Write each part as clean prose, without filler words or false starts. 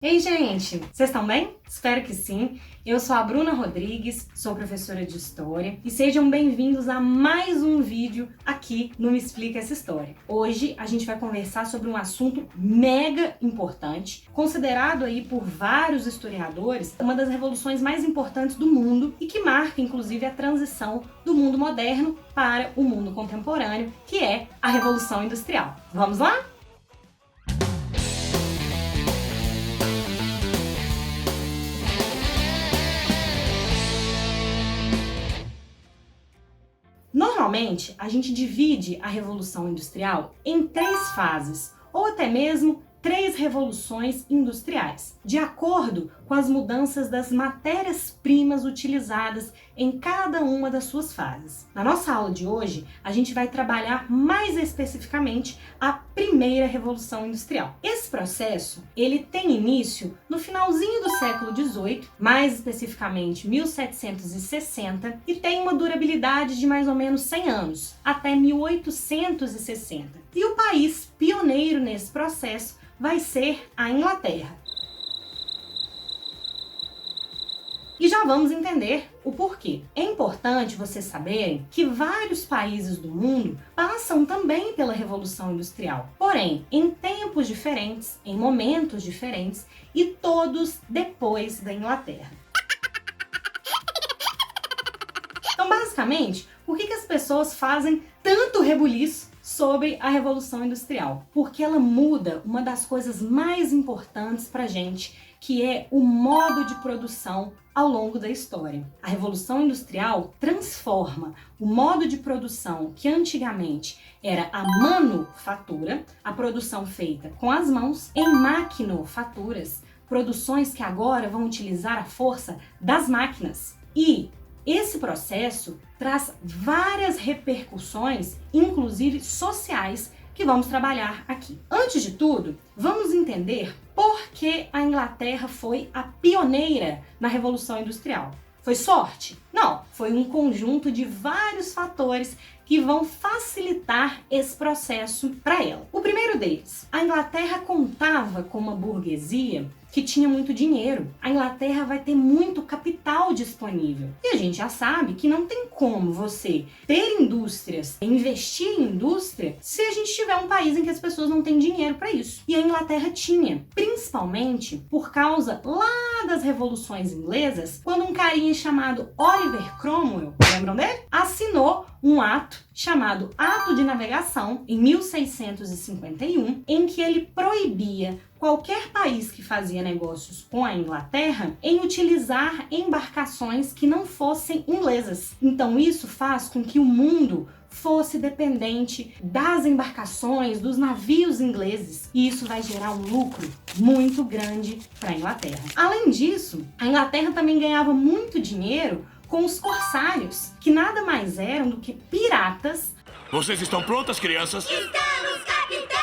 Ei, gente! Vocês estão bem? Espero que sim. Eu sou a Bruna Rodrigues, sou professora de História e sejam bem-vindos a mais um vídeo aqui no Me Explica Essa História. Hoje a gente vai conversar sobre um assunto mega importante, considerado aí por vários historiadores uma das revoluções mais importantes do mundo e que marca inclusive a transição do mundo moderno para o mundo contemporâneo, que é a Revolução Industrial. Vamos lá? Normalmente, a gente divide a Revolução Industrial em 3 fases, ou até mesmo 3 revoluções industriais, de acordo com as mudanças das matérias-primas utilizadas em cada uma das suas fases. Na nossa aula de hoje, a gente vai trabalhar mais especificamente a primeira Revolução Industrial. Esse processo, ele tem início no finalzinho do século XVIII, mais especificamente 1760, e tem uma durabilidade de mais ou menos 100 anos, até 1860. E o país pioneiro nesse processo vai ser a Inglaterra. E já vamos entender o porquê. É importante vocês saberem que vários países do mundo passam também pela Revolução Industrial, porém em tempos diferentes, em momentos diferentes e todos depois da Inglaterra. Então, basicamente, por que as pessoas fazem tanto rebuliço sobre a Revolução Industrial? Porque ela muda uma das coisas mais importantes pra gente, que é o modo de produção ao longo da história. A Revolução Industrial transforma o modo de produção que antigamente era a manufatura, a produção feita com as mãos, em maquinofaturas, produções que agora vão utilizar a força das máquinas. E esse processo traz várias repercussões, inclusive sociais, que vamos trabalhar aqui. Antes de tudo, vamos entender por que a Inglaterra foi a pioneira na Revolução Industrial. Foi sorte? Não, foi um conjunto de vários fatores que vão facilitar esse processo para ela. O primeiro deles, a Inglaterra contava com uma burguesia que tinha muito dinheiro. A Inglaterra vai ter muito capital disponível. E a gente já sabe que não tem como você ter indústrias, investir em indústria, se a gente tiver um país em que as pessoas não têm dinheiro para isso. E a Inglaterra tinha, principalmente por causa lá das revoluções inglesas, quando um carinha chamado Oliver Cromwell, lembram dele? Assinou um ato chamado Ato de Navegação, em 1651, em que ele proibia qualquer país que fazia negócios com a Inglaterra em utilizar embarcações que não fossem inglesas. Então isso faz com que o mundo fosse dependente das embarcações, dos navios ingleses, e isso vai gerar um lucro muito grande para a Inglaterra. Além disso, a Inglaterra também ganhava muito dinheiro com os corsários, que nada mais eram do que piratas. Vocês estão prontas, crianças? Estamos, capitão!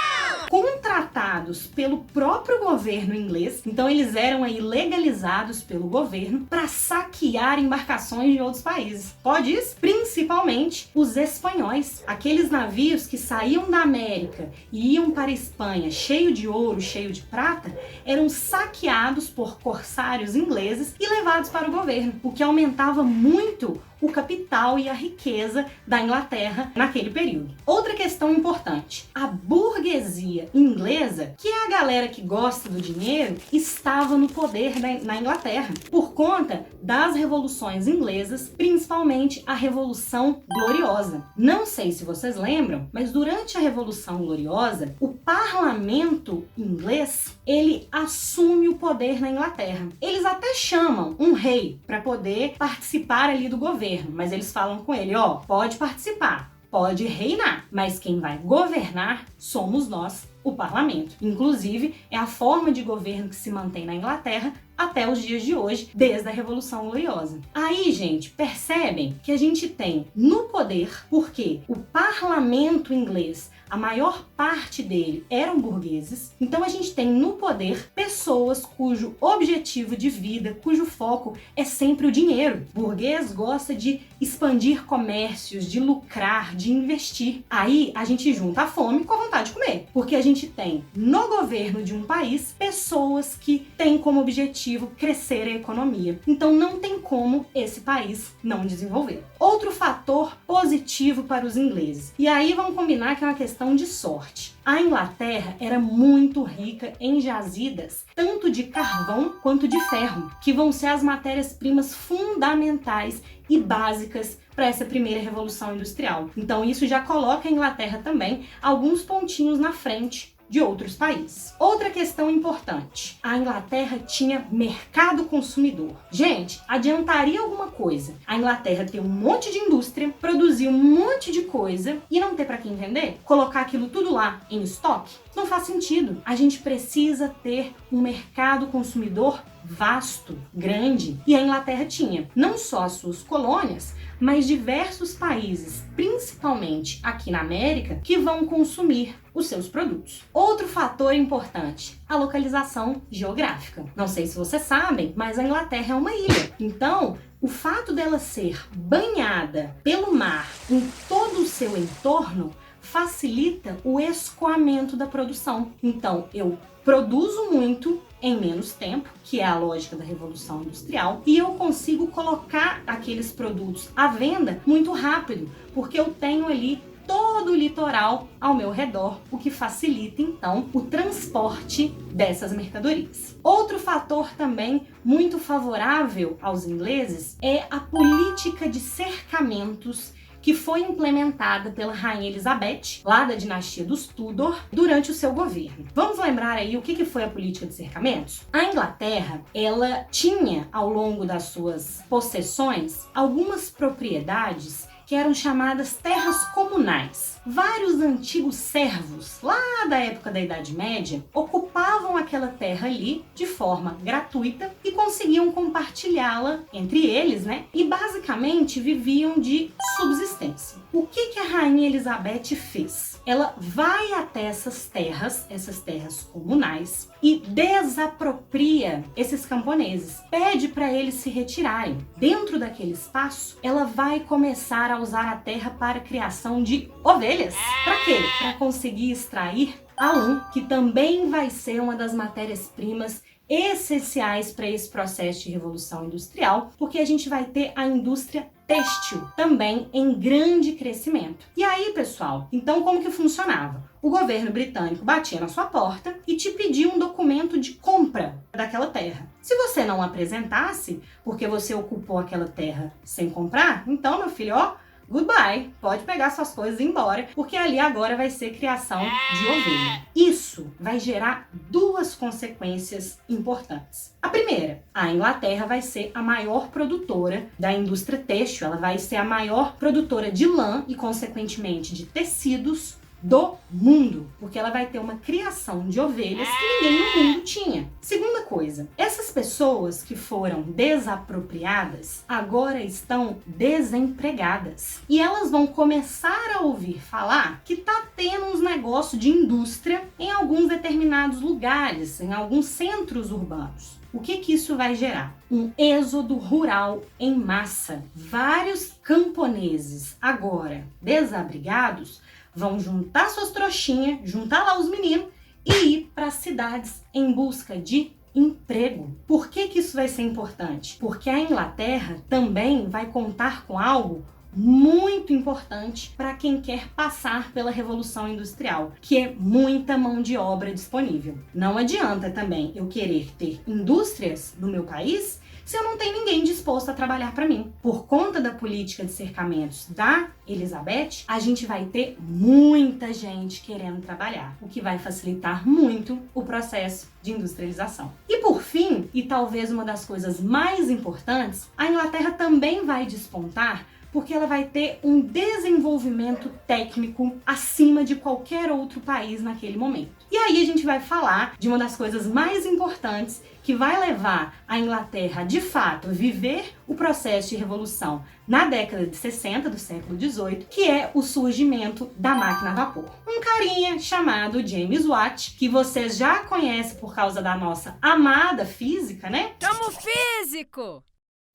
Contratados pelo próprio governo inglês, então eles eram aí legalizados pelo governo para saquear embarcações de outros países. Pode isso? Principalmente os espanhóis, aqueles navios que saíam da América e iam para a Espanha cheio de ouro, cheio de prata, eram saqueados por corsários ingleses e levados para o governo, o que aumentava muito o capital e a riqueza da Inglaterra naquele período. Outra questão importante, a burguesia inglesa, que é a galera que gosta do dinheiro, estava no poder na Inglaterra, por conta das revoluções inglesas, principalmente a Revolução Gloriosa. Não sei se vocês lembram, mas durante a Revolução Gloriosa, o parlamento inglês, ele assume o poder na Inglaterra. Eles até chamam um rei para poder participar ali do governo, mas eles falam com ele, ó, pode participar, pode reinar, mas quem vai governar somos nós, o parlamento. Inclusive, é a forma de governo que se mantém na Inglaterra até os dias de hoje, desde a Revolução Gloriosa. Aí, gente, percebem que a gente tem no poder, porque o parlamento inglês, a maior parte dele eram burgueses, então a gente tem no poder pessoas cujo objetivo de vida, cujo foco é sempre o dinheiro. O burguês gosta de expandir comércios, de lucrar, de investir. Aí a gente junta a fome com a vontade de comer, porque a gente gente tem no governo de um país pessoas que têm como objetivo crescer a economia. Então não tem como esse país não desenvolver. Outro fator positivo para os ingleses. E aí vamos combinar que é uma questão de sorte. A Inglaterra era muito rica em jazidas, tanto de carvão quanto de ferro, que vão ser as matérias-primas fundamentais e básicas para essa primeira revolução industrial. Então isso já coloca a Inglaterra também alguns pontinhos na frente de outros países. Outra questão importante, a Inglaterra tinha mercado consumidor. Gente, adiantaria alguma coisa a Inglaterra ter um monte de indústria, produzir um monte de coisa e não ter para quem vender? Colocar aquilo tudo lá em estoque? Não faz sentido. A gente precisa ter um mercado consumidor vasto, grande, e a Inglaterra tinha não só as suas colônias, mas diversos países, principalmente aqui na América, que vão consumir os seus produtos. Outro fator importante, a localização geográfica. Não sei se vocês sabem, mas a Inglaterra é uma ilha. Então, o fato dela ser banhada pelo mar em todo o seu entorno facilita o escoamento da produção. Então, eu produzo muito em menos tempo, que é a lógica da Revolução Industrial, e eu consigo colocar aqueles produtos à venda muito rápido, porque eu tenho ali todo o litoral ao meu redor, o que facilita então o transporte dessas mercadorias. Outro fator também muito favorável aos ingleses é a política de cercamentos que foi implementada pela Rainha Elizabeth, lá da dinastia dos Tudor, durante o seu governo. Vamos lembrar aí o que foi a política de cercamentos? A Inglaterra, ela tinha, ao longo das suas possessões, algumas propriedades que eram chamadas terras comunais. Vários antigos servos, lá da época da Idade Média, ocupavam aquela terra ali de forma gratuita e conseguiam compartilhá-la entre eles, né? E basicamente viviam de subsistência. O que a Rainha Elizabeth fez? Ela vai até essas terras comunais, e desapropria esses camponeses, pede para eles se retirarem. Dentro daquele espaço, ela vai começar a usar a terra para a criação de ovelhas. Para quê? Para conseguir extrair a lã, que também vai ser uma das matérias-primas essenciais para esse processo de revolução industrial, porque a gente vai ter a indústria têxtil também em grande crescimento. E aí, pessoal, então como que funcionava? O governo britânico batia na sua porta e te pedia um documento de compra daquela terra. Se você não apresentasse, porque você ocupou aquela terra sem comprar, então, meu filho, ó, goodbye, pode pegar suas coisas e ir embora, porque ali agora vai ser criação de ovelha. Isso vai gerar duas consequências importantes. A primeira, a Inglaterra vai ser a maior produtora da indústria têxtil, ela vai ser a maior produtora de lã e, consequentemente, de tecidos do mundo, porque ela vai ter uma criação de ovelhas que ninguém no mundo tinha. Segunda coisa, essas pessoas que foram desapropriadas agora estão desempregadas e elas vão começar a ouvir falar que tá tendo uns negócios de indústria em alguns determinados lugares, em alguns centros urbanos. O que isso vai gerar? Um êxodo rural em massa. Vários camponeses agora desabrigados vão juntar suas trouxinhas, juntar lá os meninos e ir para as cidades em busca de emprego. Por que isso vai ser importante? Porque a Inglaterra também vai contar com algo muito importante para quem quer passar pela Revolução Industrial, que é muita mão de obra disponível. Não adianta também eu querer ter indústrias no meu país se eu não tenho ninguém disposto a trabalhar para mim. Por conta da política de cercamentos da Elizabeth, a gente vai ter muita gente querendo trabalhar, o que vai facilitar muito o processo de industrialização. E por fim, e talvez uma das coisas mais importantes, a Inglaterra também vai despontar porque ela vai ter um desenvolvimento técnico acima de qualquer outro país naquele momento. E aí a gente vai falar de uma das coisas mais importantes que vai levar a Inglaterra, de fato, a viver o processo de revolução na década de 60 do século XVIII, que é o surgimento da máquina a vapor. Um carinha chamado James Watt, que vocês já conhecem por causa da nossa amada física, né? Chama o físico!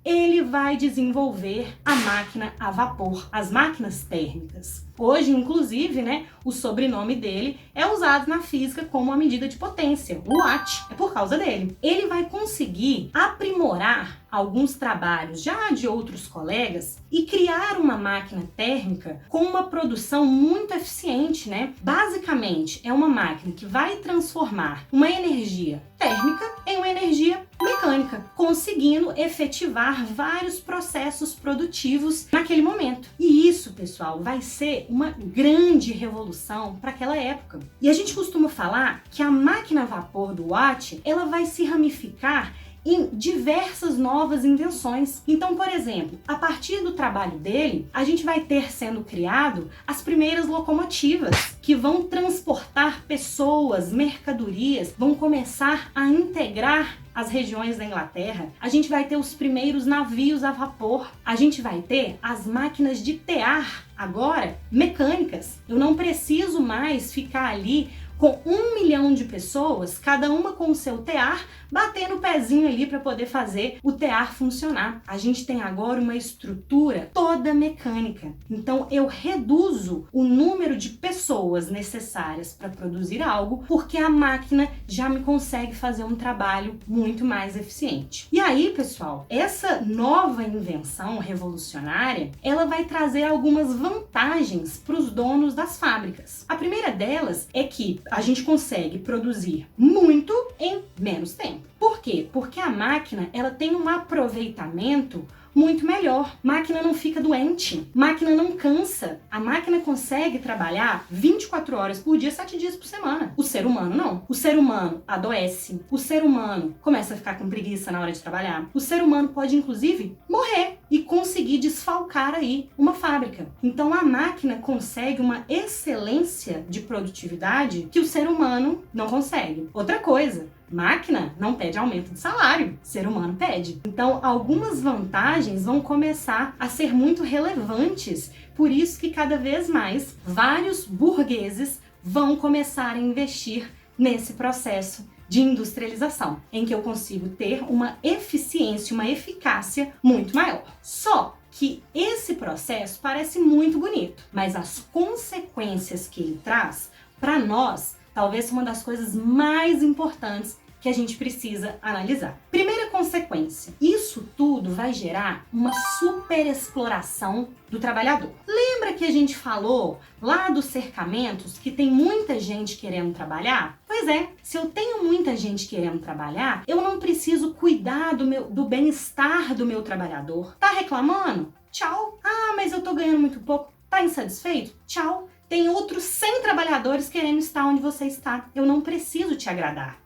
ele vai desenvolver a máquina a vapor, as máquinas térmicas. Hoje, inclusive, né, o sobrenome dele é usado na física como uma medida de potência, o Watt, é por causa dele. Ele vai conseguir aprimorar alguns trabalhos já de outros colegas e criar uma máquina térmica com uma produção muito eficiente, né? Basicamente, é uma máquina que vai transformar uma energia térmica em uma energia mecânica, conseguindo efetivar vários processos produtivos naquele momento. E isso, pessoal, vai ser uma grande revolução para aquela época. E a gente costuma falar que a máquina a vapor do Watt, ela vai se ramificar em diversas novas invenções. Então, por exemplo, a partir do trabalho dele, a gente vai ter sendo criado as primeiras locomotivas que vão transportar pessoas, mercadorias, vão começar a integrar as regiões da Inglaterra. A gente vai ter os primeiros navios a vapor. A gente vai ter as máquinas de tear, agora mecânicas. Eu não preciso mais ficar ali com 1 milhão de pessoas, cada uma com o seu tear, batendo o pezinho ali para poder fazer o tear funcionar. A gente tem agora uma estrutura toda mecânica. Então eu reduzo o número de pessoas necessárias para produzir algo, porque a máquina já me consegue fazer um trabalho muito mais eficiente. E aí, pessoal, essa nova invenção revolucionária, ela vai trazer algumas vantagens para os donos das fábricas. A primeira delas é que a gente consegue produzir muito em menos tempo. Por quê? Porque a máquina, ela tem um aproveitamento muito melhor. Máquina não fica doente, máquina não cansa. A máquina consegue trabalhar 24 horas por dia, 7 dias por semana. O ser humano não. O ser humano adoece, o ser humano começa a ficar com preguiça na hora de trabalhar. O ser humano pode, inclusive, morrer e conseguir desfalcar aí uma fábrica. Então a máquina consegue uma excelência de produtividade que o ser humano não consegue. Outra coisa, máquina não pede aumento de salário, ser humano pede. Então, algumas vantagens vão começar a ser muito relevantes, por isso que cada vez mais vários burgueses vão começar a investir nesse processo de industrialização, em que eu consigo ter uma eficiência, uma eficácia muito maior. Só que esse processo parece muito bonito, mas as consequências que ele traz para nós talvez seja uma das coisas mais importantes que a gente precisa analisar. Primeira consequência, isso tudo vai gerar uma superexploração do trabalhador. Lembra que a gente falou lá dos cercamentos que tem muita gente querendo trabalhar? Pois é, se eu tenho muita gente querendo trabalhar, eu não preciso cuidar do bem-estar do meu trabalhador. Tá reclamando? Tchau. Ah, mas eu tô ganhando muito pouco. Tá insatisfeito? Tchau. Tem outros 100 trabalhadores querendo estar onde você está. Eu não preciso te agradar.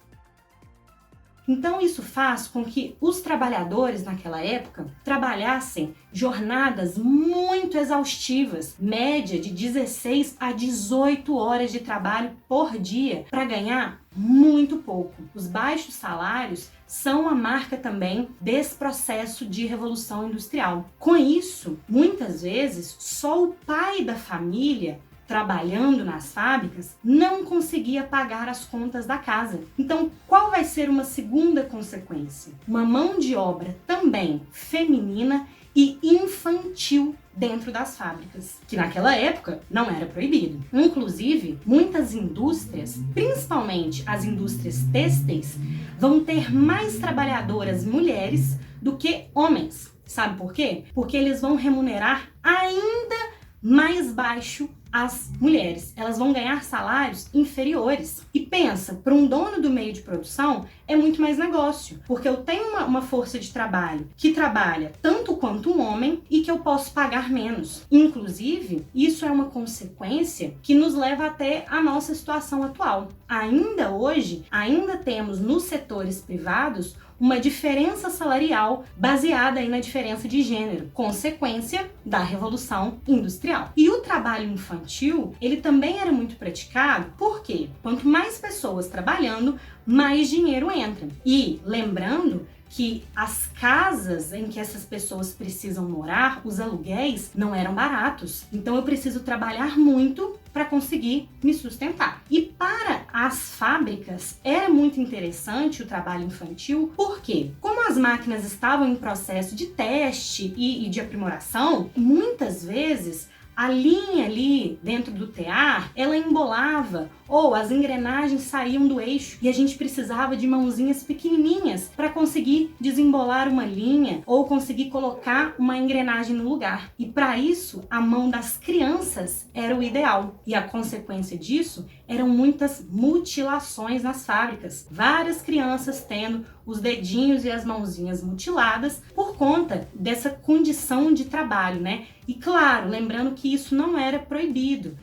Então isso faz com que os trabalhadores naquela época trabalhassem jornadas muito exaustivas, média de 16 a 18 horas de trabalho por dia, para ganhar muito pouco. Os baixos salários são a marca também desse processo de revolução industrial. Com isso, muitas vezes, só o pai da família trabalhando nas fábricas, não conseguia pagar as contas da casa. Então, qual vai ser uma segunda consequência? Uma mão de obra também feminina e infantil dentro das fábricas, que naquela época não era proibido. Inclusive, muitas indústrias, principalmente as indústrias têxteis, vão ter mais trabalhadoras mulheres do que homens. Sabe por quê? Porque eles vão remunerar ainda mais baixo as mulheres. Elas vão ganhar salários inferiores. E pensa, para um dono do meio de produção, é muito mais negócio, porque eu tenho uma força de trabalho que trabalha tanto quanto um homem e que eu posso pagar menos. Inclusive, isso é uma consequência que nos leva até a nossa situação atual. Ainda hoje, ainda temos nos setores privados uma diferença salarial baseada aí na diferença de gênero, consequência da Revolução Industrial. E o trabalho infantil, ele também era muito praticado, porque quanto mais pessoas trabalhando, mais dinheiro entra. E lembrando que as casas em que essas pessoas precisam morar, os aluguéis, não eram baratos. Então eu preciso trabalhar muito para conseguir me sustentar. E para as fábricas era muito interessante o trabalho infantil, porque como as máquinas estavam em processo de teste e de aprimoração, muitas vezes a linha ali dentro do tear, ela embolava ou as engrenagens saíam do eixo e a gente precisava de mãozinhas pequenininhas para conseguir desembolar uma linha ou conseguir colocar uma engrenagem no lugar. E para isso, a mão das crianças era o ideal. E a consequência disso eram muitas mutilações nas fábricas. Várias crianças tendo os dedinhos e as mãozinhas mutiladas por conta dessa condição de trabalho, né? E claro, lembrando que isso não era proibido.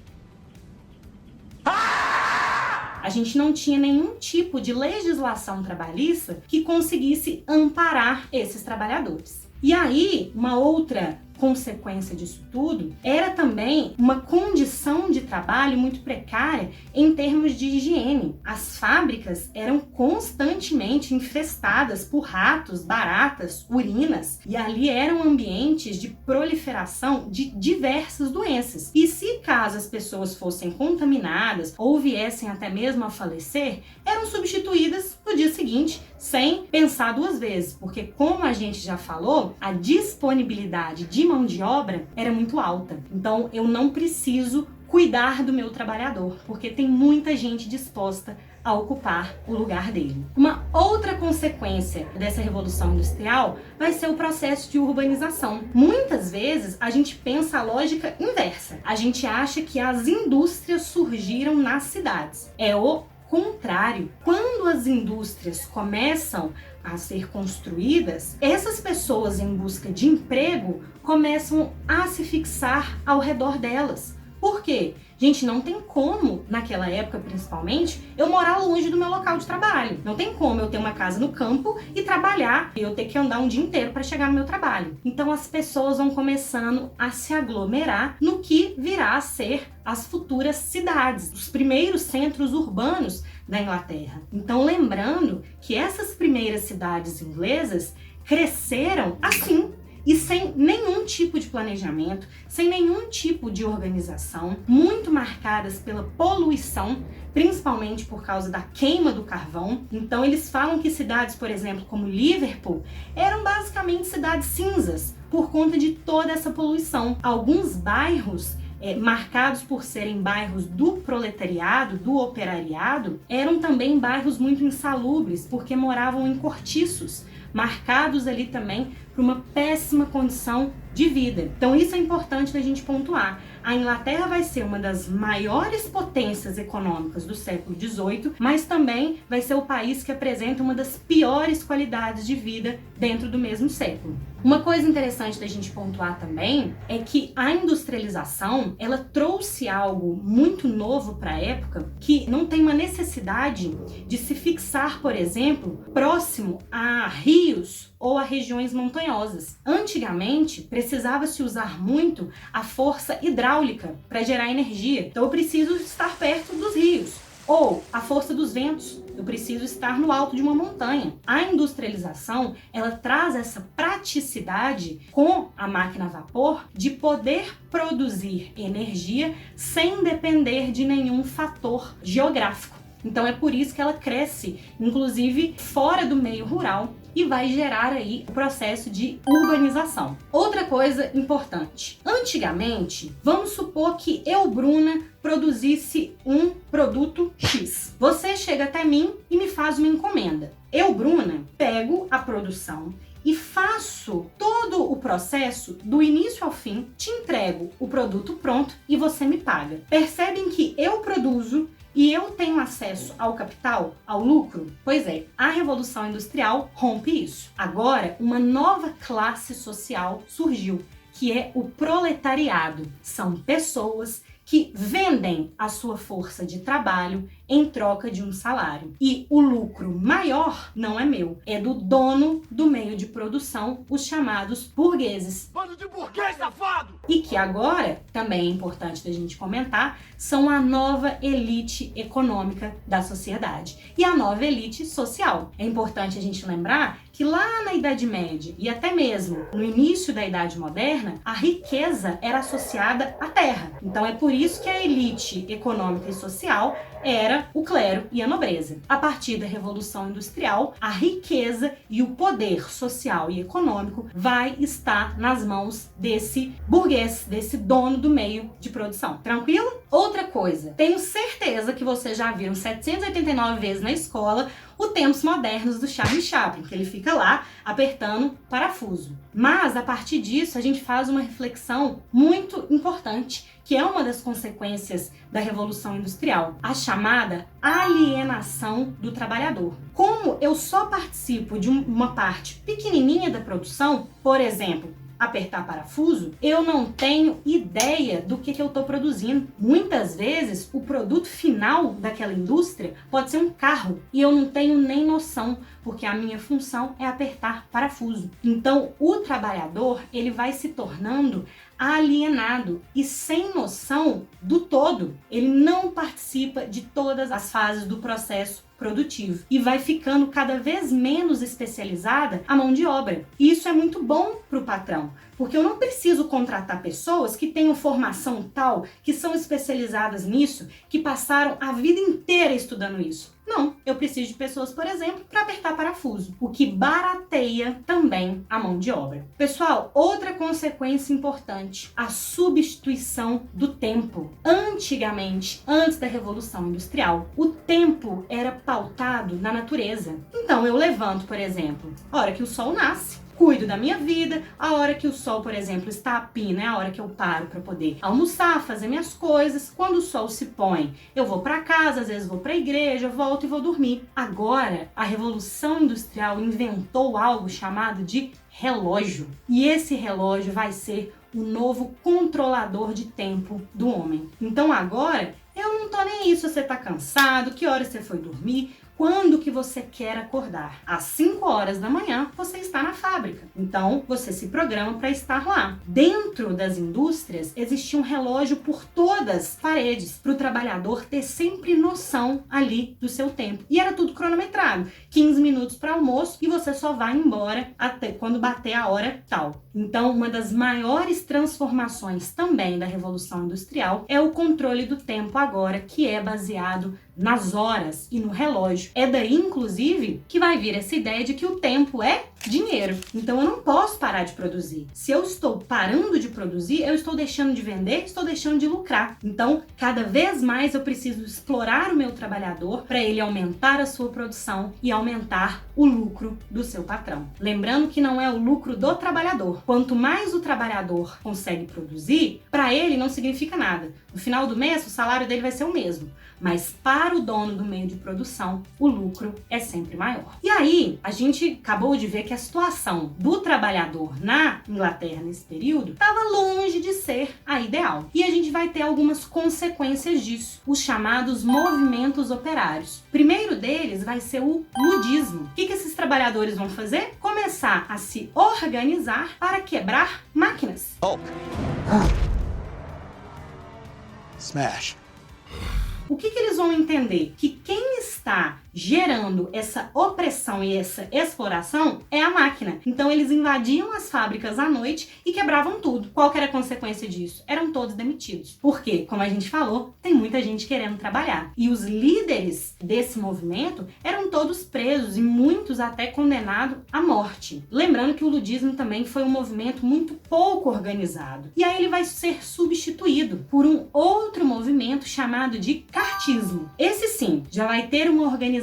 A gente não tinha nenhum tipo de legislação trabalhista que conseguisse amparar esses trabalhadores. E aí, uma outra consequência disso tudo era também uma condição de trabalho muito precária em termos de higiene. As fábricas eram constantemente infestadas por ratos, baratas, urinas, e ali eram ambientes de proliferação de diversas doenças. E se caso as pessoas fossem contaminadas ou viessem até mesmo a falecer, eram substituídas no dia seguinte sem pensar duas vezes, porque como a gente já falou, a disponibilidade de mão de obra era muito alta. Então eu não preciso cuidar do meu trabalhador, porque tem muita gente disposta a ocupar o lugar dele. Uma outra consequência dessa revolução industrial vai ser o processo de urbanização. Muitas vezes a gente pensa a lógica inversa. A gente acha que as indústrias surgiram nas cidades. É o contrário. Quando as indústrias começam a ser construídas, essas pessoas em busca de emprego começam a se fixar ao redor delas. Por quê? Gente, não tem como, naquela época principalmente, eu morar longe do meu local de trabalho. Não tem como eu ter uma casa no campo e trabalhar e eu ter que andar um dia inteiro para chegar no meu trabalho. Então as pessoas vão começando a se aglomerar no que virá a ser as futuras cidades, os primeiros centros urbanos da Inglaterra. Então lembrando que essas primeiras cidades inglesas cresceram assim, e sem nenhum tipo de planejamento, sem nenhum tipo de organização, muito marcadas pela poluição, principalmente por causa da queima do carvão. Então eles falam que cidades, por exemplo, como Liverpool, eram basicamente cidades cinzas por conta de toda essa poluição. Alguns bairros marcados por serem bairros do proletariado, do operariado, eram também bairros muito insalubres, porque moravam em cortiços, marcados ali também por uma péssima condição de vida. Então isso é importante da gente pontuar. A Inglaterra vai ser uma das maiores potências econômicas do século XVIII, mas também vai ser o país que apresenta uma das piores qualidades de vida dentro do mesmo século. Uma coisa interessante da gente pontuar também é que a industrialização, ela trouxe algo muito novo para a época, que não tem uma necessidade de se fixar, por exemplo, próximo a rios ou a regiões montanhosas. Antigamente, precisava-se usar muito a força hidráulica para gerar energia. Então eu preciso estar perto dos rios. Ou a força dos ventos, eu preciso estar no alto de uma montanha. A industrialização, ela traz essa praticidade com a máquina a vapor de poder produzir energia sem depender de nenhum fator geográfico. Então é por isso que ela cresce, inclusive fora do meio rural, e vai gerar aí o processo de urbanização. Outra coisa importante. Antigamente, vamos supor que eu, Bruna, produzisse um produto X. Você chega até mim e me faz uma encomenda. Eu, Bruna, pego a produção e faço todo o processo do início ao fim, te entrego o produto pronto e você me paga. Percebem que eu produzo e eu tenho acesso ao capital, ao lucro? Pois é, a Revolução Industrial rompe isso. Agora, uma nova classe social surgiu, que é o proletariado. São pessoas que vendem a sua força de trabalho em troca de um salário. E o lucro maior não é meu, é do dono do meio de produção, os chamados burgueses. Bando de burguês safado! E que agora, também é importante da gente comentar, são a nova elite econômica da sociedade e a nova elite social. É importante a gente lembrar que lá na Idade Média e até mesmo no início da Idade Moderna, a riqueza era associada à terra. Então é por isso que a elite econômica e social era o clero e a nobreza. A partir da Revolução Industrial, a riqueza e o poder social e econômico vai estar nas mãos desse burguês, desse dono do meio de produção. Tranquilo? Outra coisa, tenho certeza que vocês já viram 789 vezes na escola o Tempos Modernos do Charlie Chaplin, que ele fica lá apertando parafuso. Mas a partir disso a gente faz uma reflexão muito importante, que é uma das consequências da Revolução Industrial, a chamada alienação do trabalhador. Como eu só participo de uma parte pequenininha da produção, por exemplo, apertar parafuso, eu não tenho ideia do que eu estou produzindo. Muitas vezes, o produto final daquela indústria pode ser um carro e eu não tenho nem noção, porque a minha função é apertar parafuso. Então, o trabalhador, ele vai se tornando alienado e sem noção do todo. Ele não participa de todas as fases do processo produtivo e vai ficando cada vez menos especializada a mão de obra. E isso é muito bom para o patrão, porque eu não preciso contratar pessoas que tenham formação tal, que são especializadas nisso, que passaram a vida inteira estudando isso. Não, eu preciso de pessoas, por exemplo, para apertar parafuso, o que barateia também a mão de obra. Pessoal, outra consequência importante, a substituição do tempo. Antigamente, antes da Revolução Industrial, o tempo era pautado na natureza. Então eu levanto, por exemplo, a hora que o sol nasce, cuido da minha vida, a hora que o sol, por exemplo, está a pino, é a hora que eu paro para poder almoçar, fazer minhas coisas. Quando o sol se põe, eu vou para casa, às vezes vou para a igreja, volto e vou dormir. Agora, a Revolução Industrial inventou algo chamado de relógio. E esse relógio vai ser o novo controlador de tempo do homem. Então agora, eu não tô nem aí se você tá cansado, que hora você foi dormir, quando que você quer acordar. Às 5 horas da manhã, você está na fábrica. Então, você se programa para estar lá. Dentro das indústrias, existia um relógio por todas as paredes, para o trabalhador ter sempre noção ali do seu tempo. E era tudo cronometrado. 15 minutos para almoço e você só vai embora até quando bater a hora tal. Então, uma das maiores transformações também da Revolução Industrial é o controle do tempo agora, que é baseado nas horas e no relógio. É daí, inclusive, que vai vir essa ideia de que o tempo é dinheiro. Então eu não posso parar de produzir. Se eu estou parando de produzir, eu estou deixando de vender, estou deixando de lucrar. Então, cada vez mais eu preciso explorar o meu trabalhador para ele aumentar a sua produção e aumentar o lucro do seu patrão. Lembrando que não é o lucro do trabalhador. Quanto mais o trabalhador consegue produzir, para ele não significa nada. No final do mês, o salário dele vai ser o mesmo. Mas para o dono do meio de produção, o lucro é sempre maior. E aí, a gente acabou de ver que a situação do trabalhador na Inglaterra nesse período estava longe de ser a ideal. E a gente vai ter algumas consequências disso, os chamados movimentos operários. O primeiro deles vai ser o ludismo. O que esses trabalhadores vão fazer? Começar a se organizar para quebrar máquinas. Smash. O que eles vão entender? Que quem está gerando essa opressão e essa exploração é a máquina. Então eles invadiam as fábricas à noite e quebravam tudo. Qual que era a consequência disso? Eram todos demitidos. Porque, como a gente falou, tem muita gente querendo trabalhar. E os líderes desse movimento eram todos presos e muitos até condenados à morte. Lembrando que o ludismo também foi um movimento muito pouco organizado. E aí ele vai ser substituído por um outro movimento chamado de cartismo. Esse sim, já vai ter uma organização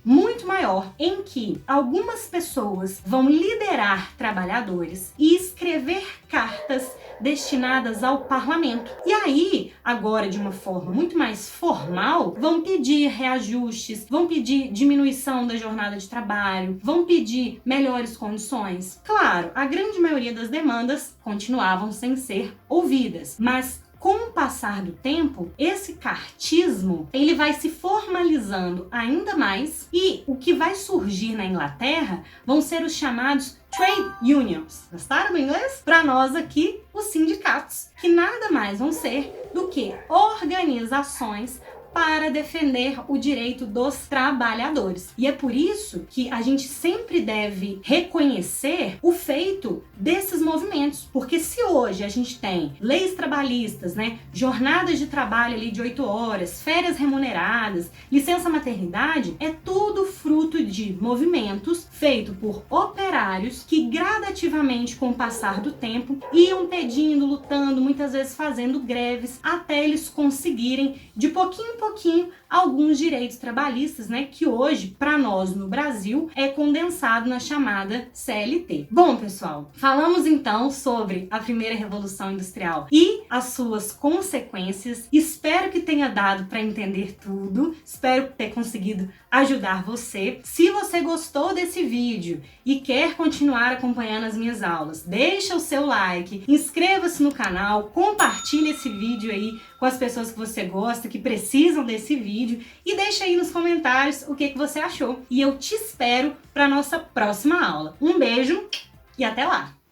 muito maior em que algumas pessoas vão liderar trabalhadores e escrever cartas destinadas ao parlamento. E aí, agora de uma forma muito mais formal, vão pedir reajustes, vão pedir diminuição da jornada de trabalho, vão pedir melhores condições. Claro, a grande maioria das demandas continuavam sem ser ouvidas, mas com o passar do tempo, esse cartismo, ele vai se formalizando ainda mais e o que vai surgir na Inglaterra vão ser os chamados trade unions. Gostaram do inglês? Para nós aqui, os sindicatos, que nada mais vão ser do que organizações para defender o direito dos trabalhadores. E é por isso que a gente sempre deve reconhecer o feito desses movimentos, porque se hoje a gente tem leis trabalhistas, né, jornadas de trabalho ali de 8 horas, férias remuneradas, licença maternidade, é tudo fruto de movimentos feitos por operários que gradativamente, com o passar do tempo, iam pedindo, lutando, muitas vezes fazendo greves, até eles conseguirem, de pouquinho em pouquinho, alguns direitos trabalhistas, né, que hoje, para nós no Brasil, é condensado na chamada CLT. Bom, pessoal, falamos então sobre a primeira Revolução Industrial e as suas consequências. Espero que tenha dado para entender tudo, espero ter conseguido ajudar você. Se você gostou desse vídeo e quer continuar acompanhando as minhas aulas, deixa o seu like, inscreva-se no canal, compartilhe esse vídeo aí com as pessoas que você gosta, que precisam desse vídeo, e deixa aí nos comentários o que você achou. E eu te espero para nossa próxima aula. Um beijo e até lá!